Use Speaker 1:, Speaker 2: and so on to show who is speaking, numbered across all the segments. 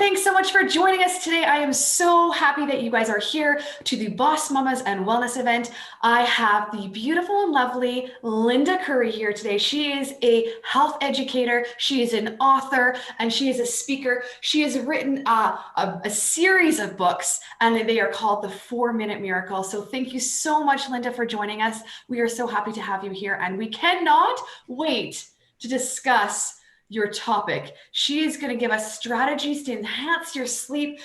Speaker 1: thanks so much for joining us today. I am so happy that you guys are here to the Boss Mamas and Wellness event. I have the beautiful and lovely Linda Curry here today. She is a health educator, she is an author, and she is a speaker. She has written a series of books, and they are called The 4-Minute Miracle. So thank you so much, Linda, for joining us. We are so happy to have you here, and we cannot wait to discuss your topic. She is going to give us strategies to enhance your sleep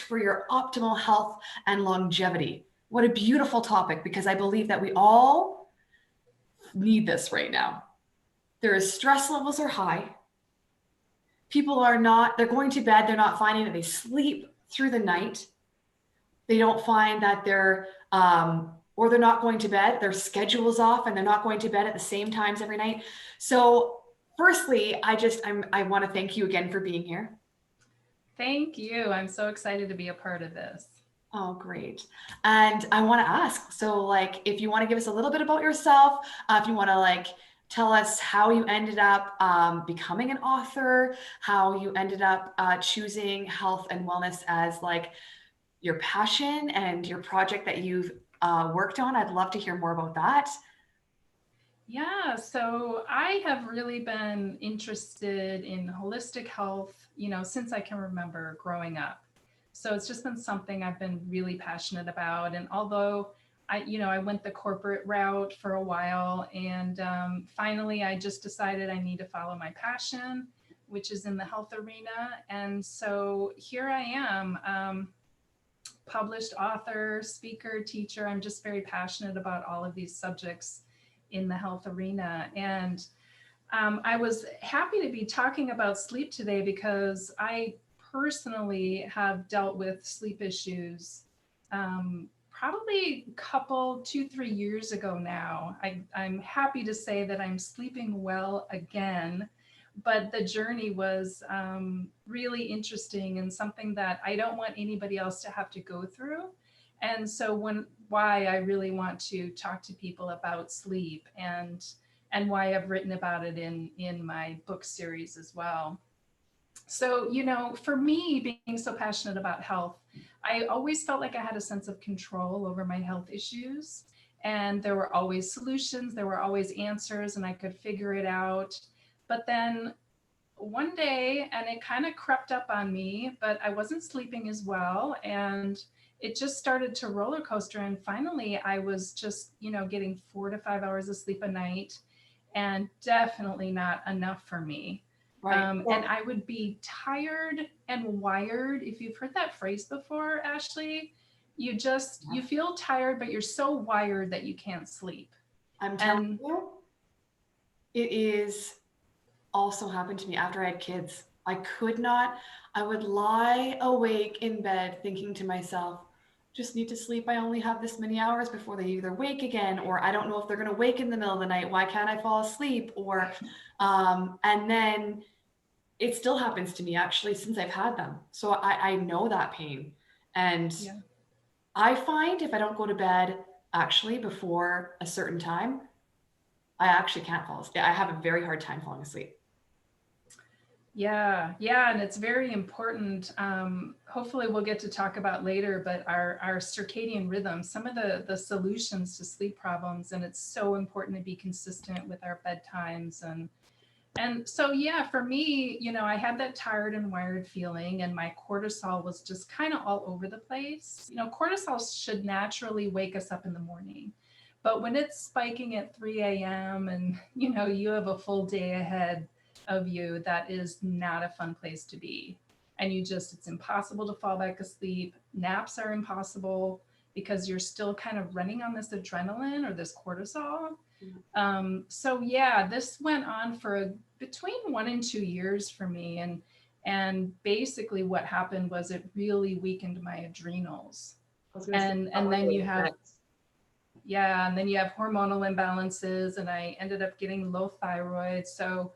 Speaker 1: for your optimal health and longevity. What a beautiful topic, because I believe that we all need this right now. Stress levels are high. People they're going to bed, they're not finding that they sleep through the night. They don't find that or they're not going to bed, their schedule's off and they're not going to bed at the same times every night. So firstly, I want to thank you again for being here.
Speaker 2: Thank you. I'm so excited to be a part of this.
Speaker 1: Oh, great. And I want to ask, so if you want to give us a little bit about yourself, if you want to tell us how you ended up becoming an author, how you ended up choosing health and wellness as your passion and your project that you've worked on. I'd love to hear more about that.
Speaker 2: Yeah, so I have really been interested in holistic health, since I can remember growing up. So it's just been something I've been really passionate about. And although I went the corporate route for a while, and finally I just decided I need to follow my passion, which is in the health arena. And so here I am, published author, speaker, teacher. I'm just very passionate about all of these subjects in the health arena. And I was happy to be talking about sleep today because I personally have dealt with sleep issues probably a couple, 2-3 years ago now. I'm happy to say that I'm sleeping well again, but the journey was really interesting and something that I don't want anybody else to have to go through. And so why I really want to talk to people about sleep and why I've written about it in my book series as well. So, for me, being so passionate about health, I always felt like I had a sense of control over my health issues. And there were always solutions, there were always answers, and I could figure it out. But then one day, and it kind of crept up on me, but I wasn't sleeping as well. And it just started to roller coaster. And finally, I was just, getting 4 to 5 hours of sleep a night, and definitely not enough for me.
Speaker 1: Right.
Speaker 2: And I would be tired and wired. If you've heard that phrase before, Ashley, you feel tired, but you're so wired that you can't sleep.
Speaker 1: I'm telling you, it is also happened to me after I had kids. I would lie awake in bed thinking to myself, just need to sleep. I only have this many hours before they either wake again, or I don't know if they're going to wake in the middle of the night. Why can't I fall asleep? And then it still happens to me actually since I've had them. So I know that pain. And yeah. I find if I don't go to bed actually before a certain time, I actually can't fall asleep. I have a very hard time falling asleep.
Speaker 2: Yeah, and it's very important. Hopefully we'll get to talk about later, but our circadian rhythm, some of the solutions to sleep problems, and it's so important to be consistent with our bedtimes. And so, yeah, for me, I had that tired and wired feeling, and my cortisol was just kind of all over the place. Cortisol should naturally wake us up in the morning, but when it's spiking at 3 a.m. and, you have a full day ahead of you, that is not a fun place to be. And it's impossible to fall back asleep. Naps are impossible because you're still kind of running on this adrenaline or this cortisol. So yeah, this went on for between 1 and 2 years for me. And basically what happened was it really weakened my adrenals. And then you have, and then you have hormonal imbalances, and I ended up getting low thyroid. So,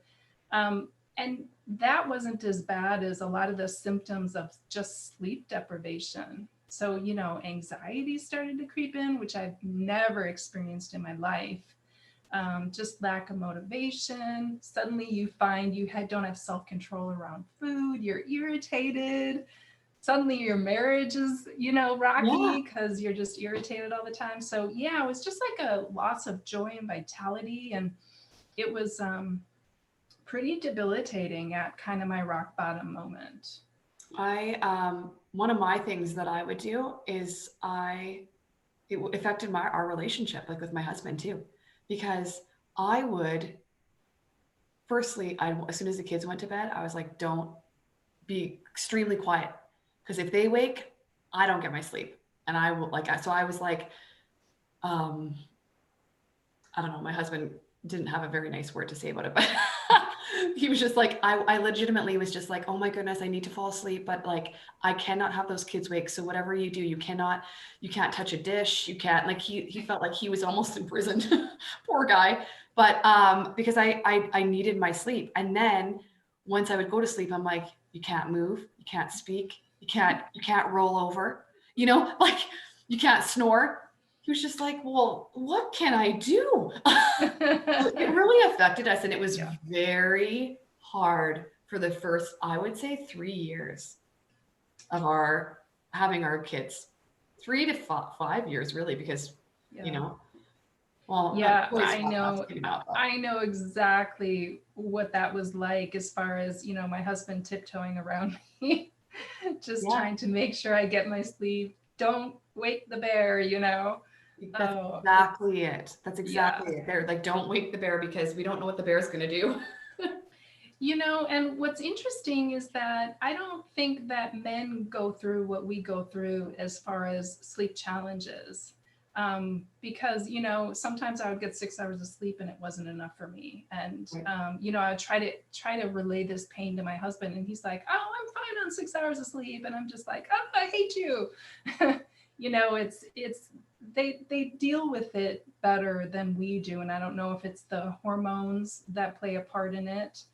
Speaker 2: and that wasn't as bad as a lot of the symptoms of just sleep deprivation. So, anxiety started to creep in, which I've never experienced in my life. just lack of motivation. Suddenly you find don't have self-control around food, you're irritated. Suddenly your marriage is,
Speaker 1: Yeah.
Speaker 2: rocky because you're just irritated all the time. So yeah, it was just like a loss of joy and vitality. And it was pretty debilitating at kind of my rock bottom moment.
Speaker 1: One of my things that I would do is it affected our relationship, like with my husband too, because I would, firstly, as soon as the kids went to bed, I was like, don't be extremely quiet. Because if they wake, I don't get my sleep. And I will so I was like, um, I don't know, my husband didn't have a very nice word to say about it, but he was just like, I legitimately was just like, oh my goodness, I need to fall asleep, but like, I cannot have those kids wake. So whatever you do, you can't touch a dish. You can't, like, he felt like he was almost imprisoned. Poor guy. But because I needed my sleep. And then once I would go to sleep, I'm like, you can't move, you can't speak, you can't roll over, like you can't snore. He was just like, well, what can I do? It really affected us. And it was
Speaker 2: Yeah.
Speaker 1: very hard for the first, I would say, 3 years of our having our kids. 3 to 5 years, really, because, you
Speaker 2: Yeah.
Speaker 1: know, well, not
Speaker 2: Yeah,
Speaker 1: boys not us, maybe not, but
Speaker 2: I know exactly what that was like as far as, my husband tiptoeing around me, just
Speaker 1: yeah,
Speaker 2: trying to make sure I get my sleep. Don't wake the bear.
Speaker 1: that's
Speaker 2: Oh,
Speaker 1: exactly it. That's
Speaker 2: yeah.
Speaker 1: exactly it. They're like, don't wake the bear because we don't know what the bear's going to do.
Speaker 2: And what's interesting is that I don't think that men go through what we go through as far as sleep challenges. Because, sometimes I would get 6 hours of sleep and it wasn't enough for me. And,
Speaker 1: Right.
Speaker 2: I would try to relay this pain to my husband, and he's like, oh, I'm fine on 6 hours of sleep. And I'm just like, oh, I hate you. It's they deal with it better than we do. And I don't know if it's the hormones that play a part in it.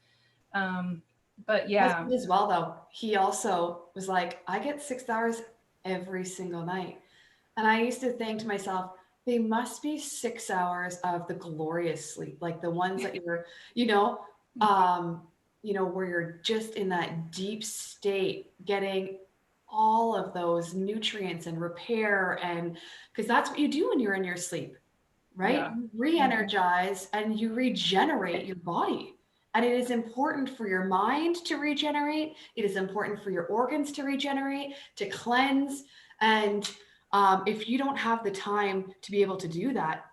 Speaker 2: Um, but yeah,
Speaker 1: Husband as well, though. He also was like, I get 6 hours every single night. And I used to think to myself, they must be 6 hours of the glorious sleep, like the ones that you know, um, where you're just in that deep state, getting all of those nutrients and repair, and because that's what you do when you're in your sleep, right?
Speaker 2: yeah,
Speaker 1: You
Speaker 2: hmm,
Speaker 1: re-energize and you regenerate your body. And it is important for your mind to regenerate. It is important for your organs to regenerate, to cleanse. And if you don't have the time to be able to do that,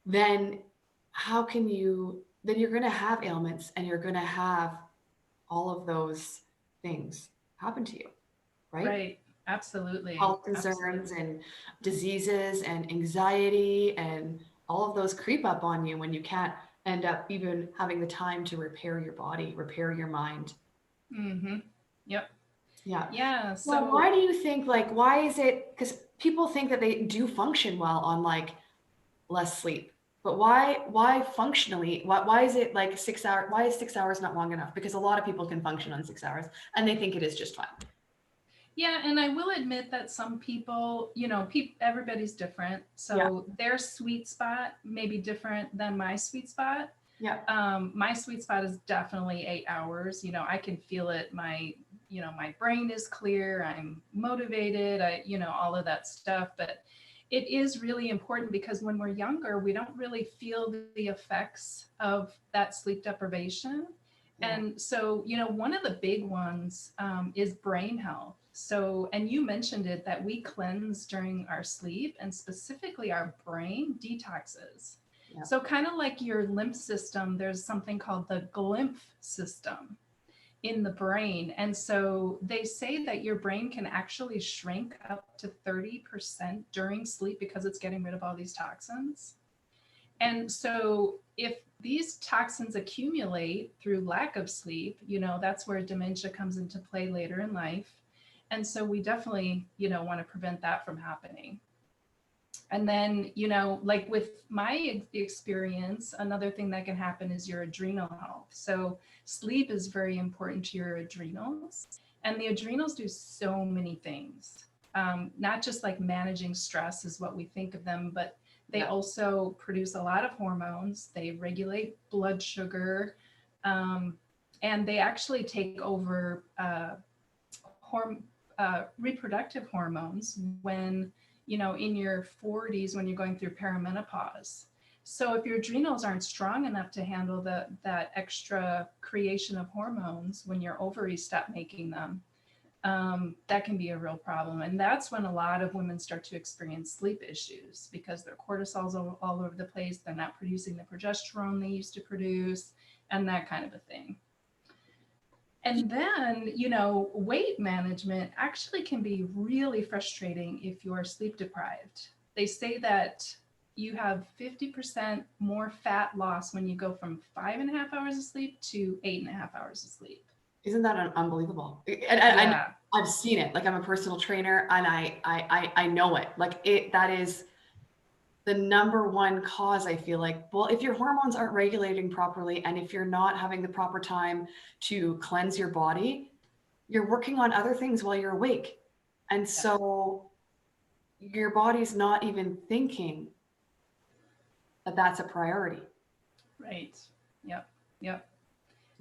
Speaker 1: then then you're going to have ailments and you're going to have all of those things happen to you, right?
Speaker 2: right, absolutely,
Speaker 1: Health concerns
Speaker 2: absolutely.
Speaker 1: and diseases and anxiety and all of those creep up on you when you can't end up even having the time to repair your body, repair your mind.
Speaker 2: Hmm. Yep.
Speaker 1: Yeah.
Speaker 2: Yeah.
Speaker 1: Well, why
Speaker 2: So
Speaker 1: do you think, like, why is it? Because people think that they do function well on like less sleep, but why functionally, why is it like 6 hours? Why is 6 hours not long enough? Because a lot of people can function on 6 hours and they think it is just fine.
Speaker 2: yeah, and I will admit that some people, everybody's different,
Speaker 1: Yeah.
Speaker 2: so their sweet spot may be different than my sweet spot.
Speaker 1: Yeah.
Speaker 2: My sweet spot is definitely 8 hours. I can feel it. My brain is clear. I'm motivated. All of that stuff. But it is really important because when we're younger, we don't really feel the effects of that sleep deprivation.
Speaker 1: Yeah.
Speaker 2: And so, one of the big ones is brain health. So, and you mentioned it that we cleanse during our sleep, and specifically our brain detoxes.
Speaker 1: Yeah.
Speaker 2: So, kind of like your lymph system, there's something called the glymph system in the brain. And so they say that your brain can actually shrink up to 30% during sleep because it's getting rid of all these toxins. And so if these toxins accumulate through lack of sleep, that's where dementia comes into play later in life. And so we definitely, want to prevent that from happening. And then, like with my experience, another thing that can happen is your adrenal health. So, sleep is very important to your adrenals. And the adrenals do so many things, not just like managing stress is what we think of them, but They also produce a lot of hormones. They regulate blood sugar, um, and they actually take over reproductive hormones when, in your 40s, when you're going through perimenopause. So if your adrenals aren't strong enough to handle that extra creation of hormones when your ovaries stop making them, that can be a real problem. And that's when a lot of women start to experience sleep issues because their cortisol's all over the place. They're not producing the progesterone they used to produce and that kind of a thing. And then, weight management actually can be really frustrating if you're sleep deprived. They say that you have 50% more fat loss when you go from 5.5 hours of sleep to 8.5 hours of sleep.
Speaker 1: Isn't that unbelievable? And
Speaker 2: Yeah.
Speaker 1: I've seen it. Like I'm a personal trainer and I know it. Like that is the number one cause, I feel like. Well, if your hormones aren't regulating properly and if you're not having the proper time to cleanse your body, you're working on other things while you're awake. And so your body's not even thinking that that's a priority.
Speaker 2: Right. Yep. Yep.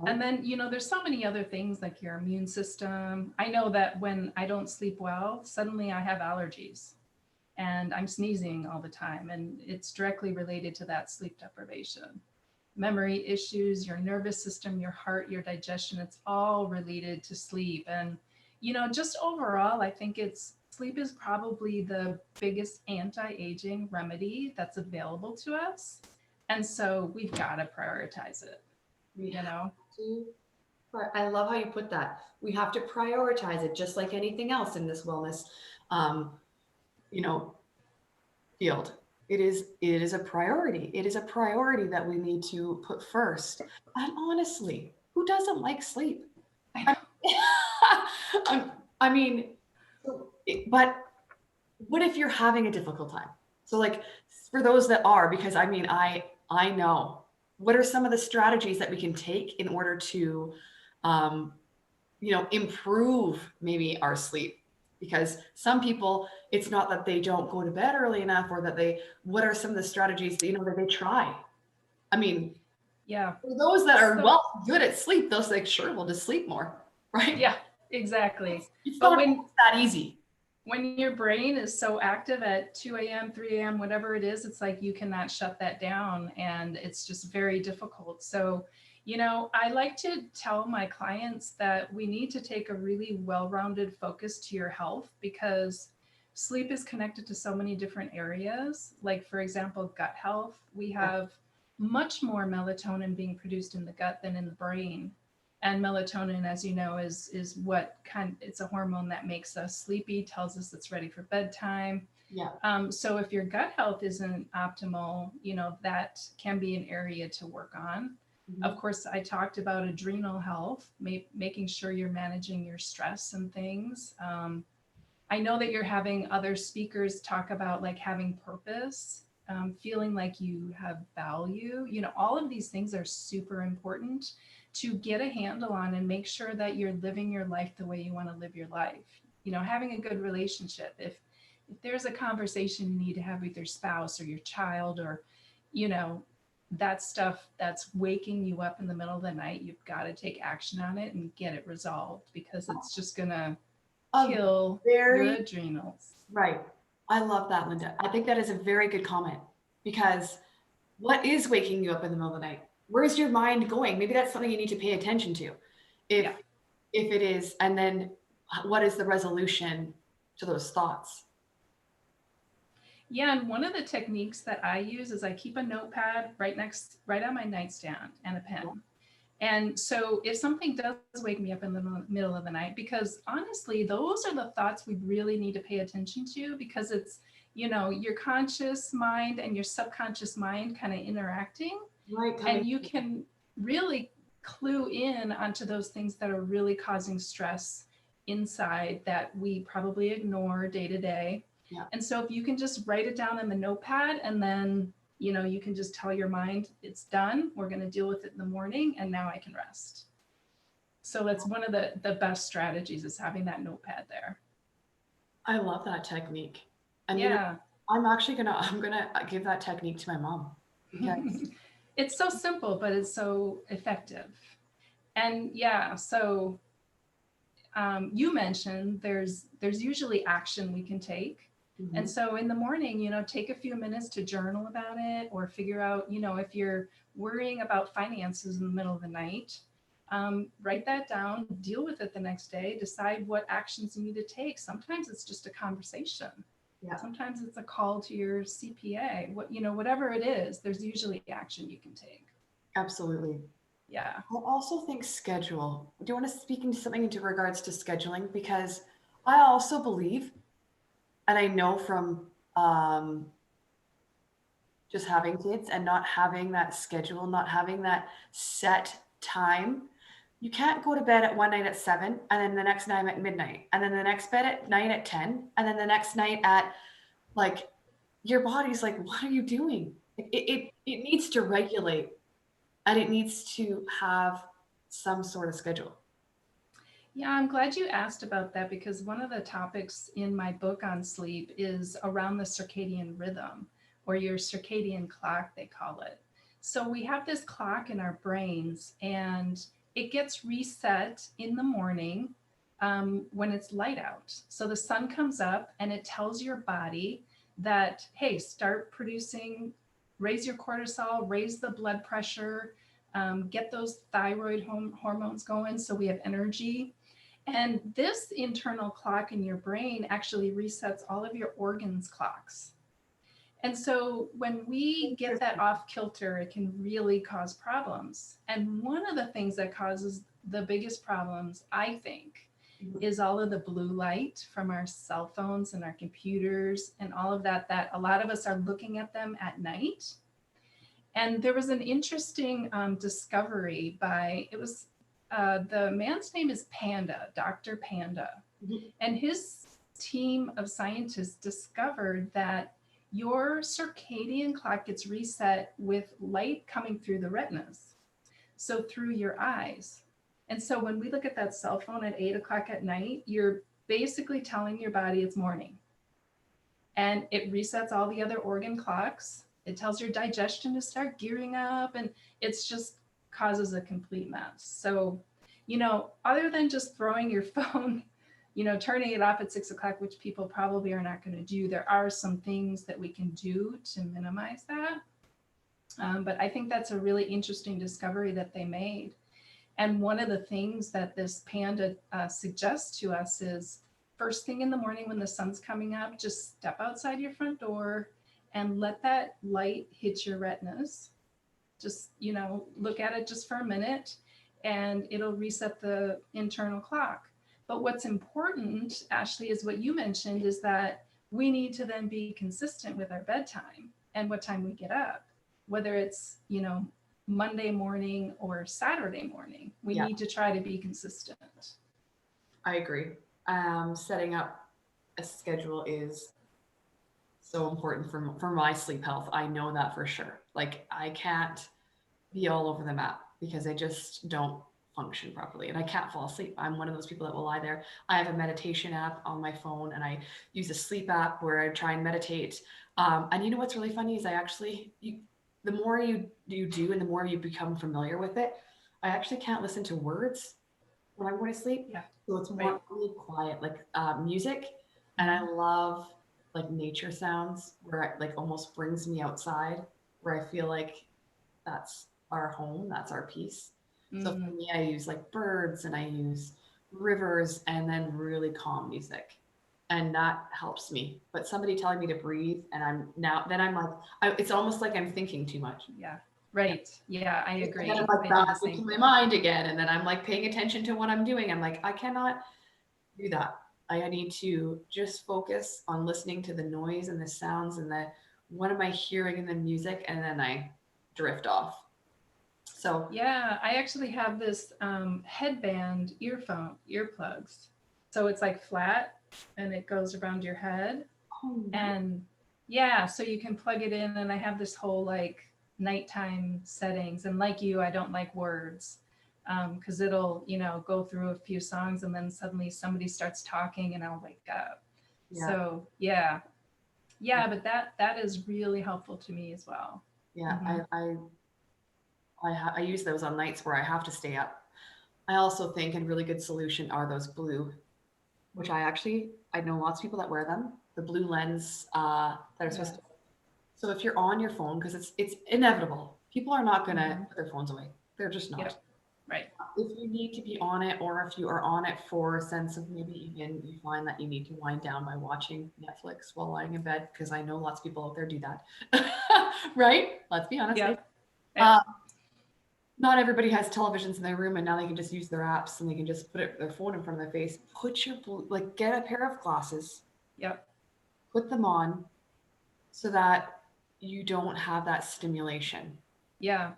Speaker 2: And then, there's so many other things like your immune system. I know that when I don't sleep well, suddenly I have allergies and I'm sneezing all the time. And it's directly related to that sleep deprivation. Memory issues, your nervous system, your heart, your digestion, it's all related to sleep. And, just overall, I think sleep is probably the biggest anti-aging remedy that's available to us. And so we've got to prioritize it,
Speaker 1: I love how you put that. We have to prioritize it just like anything else in this wellness, um, you know, field. It is a priority. It is a priority that we need to put first. And honestly, who doesn't like sleep? I mean, but what if you're having a difficult time? So like for those that are, because I know, what are some of the strategies that we can take in order to um, improve maybe our sleep? Because some people, it's not that they don't go to bed early enough or that what are some of the strategies that they try? I mean,
Speaker 2: yeah.
Speaker 1: for those that are good at sleep, those like, sure, we'll just sleep more, right?
Speaker 2: Yeah, exactly.
Speaker 1: It's
Speaker 2: But
Speaker 1: not that easy.
Speaker 2: When your brain is so active at 2 a.m., 3 a.m., whatever it is, it's like you cannot shut that down and it's just very difficult. So, I like to tell my clients that we need to take a really well-rounded focus to your health because sleep is connected to so many different areas. Like, for example, gut health. We have much more melatonin being produced in the gut than in the brain. And melatonin, as you know, is it's a hormone that makes us sleepy, tells us it's ready for bedtime.
Speaker 1: Yeah.
Speaker 2: So if your gut health isn't optimal, that can be an area to work on. Mm-hmm. Of course, I talked about adrenal health, making sure you're managing your stress and things. I know that you're having other speakers talk about like having purpose, feeling like you have value. All of these things are super important to get a handle on and make sure that you're living your life the way you want to live your life. Having a good relationship. If there's a conversation you need to have with your spouse or your child or, that stuff that's waking you up in the middle of the night, you've got to take action on it and get it resolved because it's just going to kill your adrenals.
Speaker 1: Right. I love that, Linda. I think that is a very good comment because what is waking you up in the middle of the night? Where's your mind going? Maybe that's something you need to pay attention to. If it is, and then what is the resolution to those thoughts?
Speaker 2: Yeah, and one of the techniques that I use is I keep a notepad right on my nightstand and a pen. And so if something does wake me up in the middle of the night, because honestly, those are the thoughts we really need to pay attention to because it's, your conscious mind and your subconscious mind kind of interacting. Right. And you can really clue in onto those things that are really causing stress inside that we probably ignore day to day. Yeah. And so if you can just write it down in the notepad and then you can just tell your mind it's done. We're going to deal with it in the morning and now I can rest. So that's one of the best strategies is having that notepad there.
Speaker 1: I love that technique. And
Speaker 2: yeah.
Speaker 1: I'm gonna give that technique to my mom because
Speaker 2: It's so simple, but it's so effective. And yeah, so you mentioned there's usually action we can take. And
Speaker 1: Mhm.
Speaker 2: so in the morning, take a few minutes to journal about it or figure out, if you're worrying about finances in the middle of the night, write that down, deal with it the next day, decide what actions you need to take. Sometimes it's just a conversation.
Speaker 1: Yeah,
Speaker 2: Sometimes it's a call to your CPA. Whatever it is, there's usually action you can take.
Speaker 1: absolutely.
Speaker 2: Yeah.
Speaker 1: I also think schedule. Do you want to speak into something into regards to scheduling? Because I also believe, and I know from um, just having kids and not having that schedule, not having that set time. You can't go to bed at one night at 7 and then the next night at midnight and then the next bed at night at 10 and then the next night at like your body's like, what are you doing? It needs to regulate and it needs to have some sort of schedule.
Speaker 2: Yeah, I'm glad you asked about that because one of the topics in my book on sleep is around the circadian rhythm or your circadian clock, they call it. So we have this clock in our brains and it gets reset in the morning when it's light out. So the sun comes up and it tells your body that, hey, start producing, raise your cortisol, raise the blood pressure, get those thyroid hormones going so we have energy. And this internal clock in your brain actually resets all of your organs' clocks. And so when we get that
Speaker 1: Interesting.
Speaker 2: off kilter, it can really cause problems. And one of the things that causes the biggest problems, I think,
Speaker 1: Mhm.
Speaker 2: is all of the blue light from our cell phones and our computers and all of that, that a lot of us are looking at them at night. And there was an interesting discovery by, it was the man's name is Panda, Dr. Panda.
Speaker 1: Mhm.
Speaker 2: And his team of scientists discovered that your circadian clock gets reset with light coming through the retinas, so through your eyes. And so when we look at that cell phone at 8 o'clock at night, you're basically telling your body it's morning and it resets all the other organ clocks. It tells your digestion to start gearing up, and it's just causes a complete mess. So, other than just throwing your phone, turning it off at 6 o'clock, which people probably are not going to do, there are some things that we can do to minimize that. But I think that's a really interesting discovery that they made. And one of the things that this panda suggests to us is first thing in the morning when the sun's coming up, just step outside your front door and let that light hit your retinas. Just, look at it just for a minute and it'll reset the internal clock. But what's important, Ashley, is what you mentioned is that we need to then be consistent with our bedtime and what time we get up, whether it's, Monday morning or Saturday morning. We
Speaker 1: Yeah,
Speaker 2: need to try to be consistent.
Speaker 1: I agree. Setting up a schedule is so important for my sleep health. I know that for sure. Like I can't be all over the map because I just don't function properly and I can't fall asleep. I'm one of those people that will lie there. I have a meditation app on my phone and I use a sleep app where I try and meditate. And you know what's really funny is the more you do and the more you become familiar with it, I actually can't listen to words when I'm going to sleep.
Speaker 2: Yeah,
Speaker 1: So it's more
Speaker 2: right.
Speaker 1: really quiet, like music. And I
Speaker 2: Mhm.
Speaker 1: love like nature sounds where it like almost brings me outside where I feel like that's our home, that's our peace. So for
Speaker 2: Mm.
Speaker 1: me, I use like birds and I use rivers and then really calm music. And that helps me. But somebody telling me to breathe, and then I'm like, it's almost like I'm thinking too much.
Speaker 2: Yeah, right. Yeah, I
Speaker 1: And then I'm
Speaker 2: agree.
Speaker 1: like
Speaker 2: I do
Speaker 1: back
Speaker 2: the same
Speaker 1: into my
Speaker 2: thing.
Speaker 1: mind again. And then I'm like paying attention to what I'm doing. I'm like, I cannot do that. I need to just focus on listening to the noise and the sounds and the what am I hearing in the music, and then I drift off. So,
Speaker 2: Yeah, I actually have this headband earplugs. So it's like flat and it goes around your head.
Speaker 1: oh, nice.
Speaker 2: And yeah, so you can plug it in. And I have this whole like nighttime settings. And like you, I don't like words because it'll, go through a few songs and then suddenly somebody starts talking and I'll wake up.
Speaker 1: Yeah.
Speaker 2: So yeah, Yeah, but that is really helpful to me as well.
Speaker 1: Yeah,
Speaker 2: Hmm.
Speaker 1: I use those on nights where I have to stay up. I also think a really good solution are those blue, which I know lots of people that wear them. The blue lens that are supposed
Speaker 2: Yes.
Speaker 1: to. So if you're on your phone, because it's inevitable, people are not gonna
Speaker 2: Hmm.
Speaker 1: put their phones away. They're just not.
Speaker 2: Yep. Right.
Speaker 1: If you need to be on it, or if you are on it for a sense of maybe even you find that you need to wind down by watching Netflix while lying in bed, because I know lots of people out there do that, right? Let's be honest.
Speaker 2: Yep.
Speaker 1: Uh,
Speaker 2: Yep.
Speaker 1: Not everybody has televisions in their room, and now they can just use their apps and they can just put their phone in front of their face. Put your like get a pair of glasses,
Speaker 2: Yep.
Speaker 1: put them on, so that you don't have that stimulation.
Speaker 2: Yeah.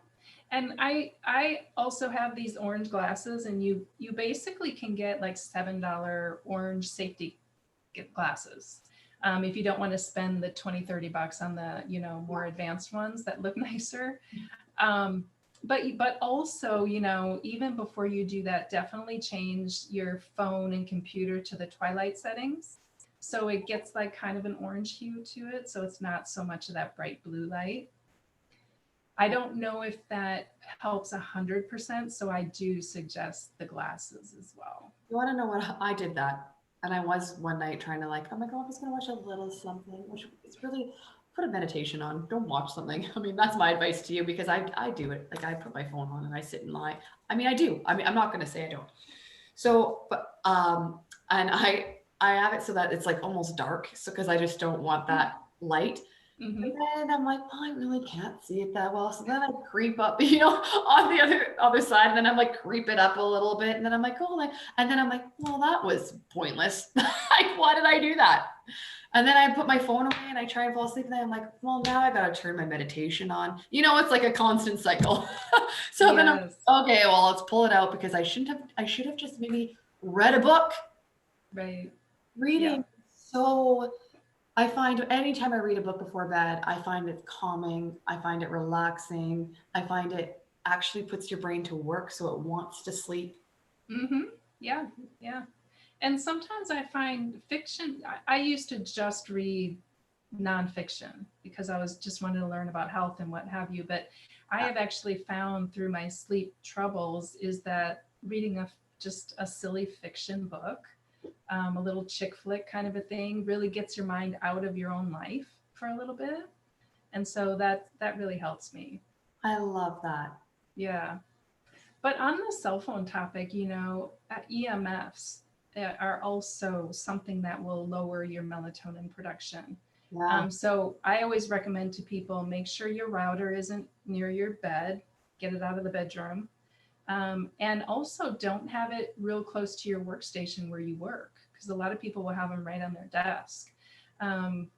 Speaker 2: And I also have these orange glasses, and you basically can get like $7 orange safety glasses. If you don't want to spend the 20-30 bucks on the, more advanced ones that look nicer. Um, but also, even before you do that, definitely change your phone and computer to the twilight settings. So it gets like kind of an orange hue to it. So it's not so much of that bright blue light. I don't know if that helps 100%. So I do suggest the glasses as well.
Speaker 1: You want to know what I did that? And I was one night trying to like, oh my God, I'm just gonna watch a little something, which is really put a meditation on. Don't watch something. I mean, that's my advice to you because I do it. Like I put my phone on and I sit and lie. I mean, I do. I mean, I'm not gonna say I don't. So, but and I have it so that it's like almost dark. So because I just don't want that light.
Speaker 2: Mm-hmm.
Speaker 1: And then I'm like, well, I really can't see it that well. So then I creep up, on the other side. And then I'm like, creep it up a little bit. And then I'm like, oh, and then I'm like, well, that was pointless. Like, why did I do that? And then I put my phone away and I try and fall asleep. And then I'm like, well, now I got to turn my meditation on. It's like a constant cycle. So then I'm
Speaker 2: Yes.
Speaker 1: okay, well, let's pull it out because I should have just maybe read a book.
Speaker 2: Right.
Speaker 1: Reading.
Speaker 2: Yep.
Speaker 1: So I find anytime I read a book before bed, I find it calming. I find it relaxing. I find it actually puts your brain to work so it wants to sleep.
Speaker 2: Mm-hmm. Yeah. Yeah. And sometimes I find fiction, I used to just read nonfiction because I was just wanting to learn about health and what have you. But I have actually found through my sleep troubles is that reading just a silly fiction book, a little chick flick kind of a thing, really gets your mind out of your own life for a little bit. And so that really helps me.
Speaker 1: I love that.
Speaker 2: Yeah. But on the cell phone topic, EMFs are also something that will lower your melatonin production.
Speaker 1: Yeah.
Speaker 2: So I always recommend to people make sure your router isn't near your bed, get it out of the bedroom. And also don't have it real close to your workstation where you work, because a lot of people will have them right on their desk. Um,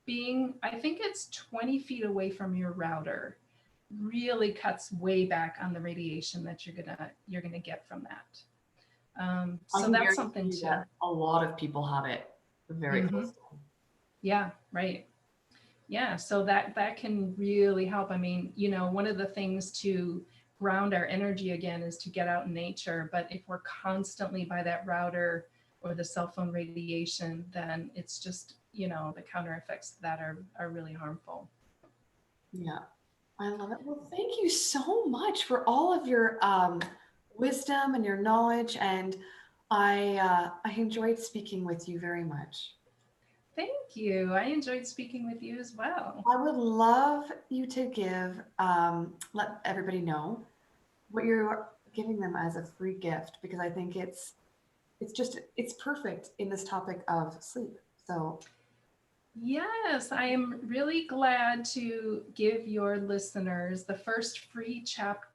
Speaker 2: I think it's 20 feet away from your router really cuts way back on the radiation that you're gonna get from that.
Speaker 1: I
Speaker 2: So
Speaker 1: can
Speaker 2: that's
Speaker 1: guarantee
Speaker 2: something
Speaker 1: you
Speaker 2: to.
Speaker 1: that a lot of people have it very
Speaker 2: Hmm.
Speaker 1: close to them.
Speaker 2: Yeah, right. Yeah, so that can really help. I mean, one of the things to ground our energy again is to get out in nature. But if we're constantly by that router or the cell phone radiation, then it's just, the counter effects to that are really harmful.
Speaker 1: Yeah. I love it. Well, thank you so much for all of your wisdom and your knowledge. And I enjoyed speaking with you very much.
Speaker 2: Thank you. I enjoyed speaking with you as well.
Speaker 1: I would love you to let everybody know what you're giving them as a free gift because I think it's perfect in this topic of sleep. So
Speaker 2: Yes, I am really glad to give your listeners the first three chapters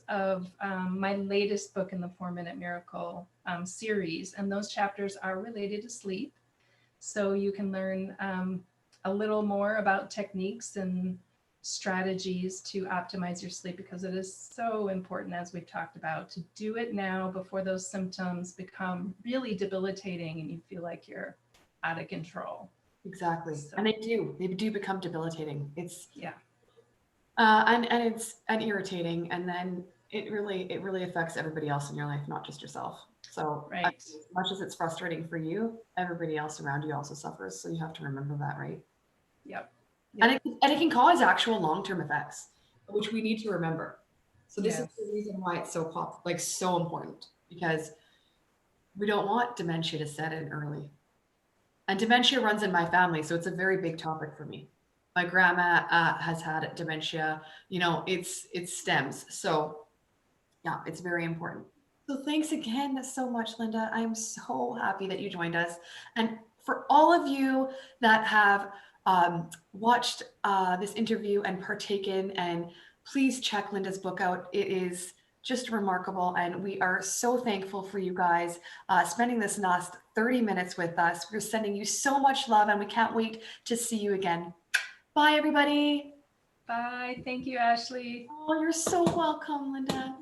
Speaker 2: of my latest book in the 4 Minute Miracle series, and those chapters are related to sleep. So you can learn a little more about techniques and strategies to optimize your sleep, because it is so important, as we've talked about, to do it now before those symptoms become really debilitating and you feel like you're out of control.
Speaker 1: exactly. And
Speaker 2: So
Speaker 1: they do become debilitating. It's
Speaker 2: yeah.
Speaker 1: and it's and irritating and then it really affects everybody else in your life, not just yourself. So
Speaker 2: Right.
Speaker 1: as much as it's frustrating for you, everybody else around you also suffers. So you have to remember that, right?
Speaker 2: Yep.
Speaker 1: And
Speaker 2: Yep.
Speaker 1: it can cause actual long-term effects, which we need to remember. So this is the
Speaker 2: Yes.
Speaker 1: reason why it's so important, because we don't want dementia to set in early. And dementia runs in my family, so it's a very big topic for me. My grandma has had dementia. It stems. So yeah, it's very important. So thanks again so much, Linda. I'm so happy that you joined us. And for all of you that have watched this interview and partaken, and please check Linda's book out. It is just remarkable. And we are so thankful for you guys spending this last 30 minutes with us. We're sending you so much love, and we can't wait to see you again. Bye, everybody.
Speaker 2: Bye. Thank you, Ashley.
Speaker 1: Oh, you're so welcome, Linda.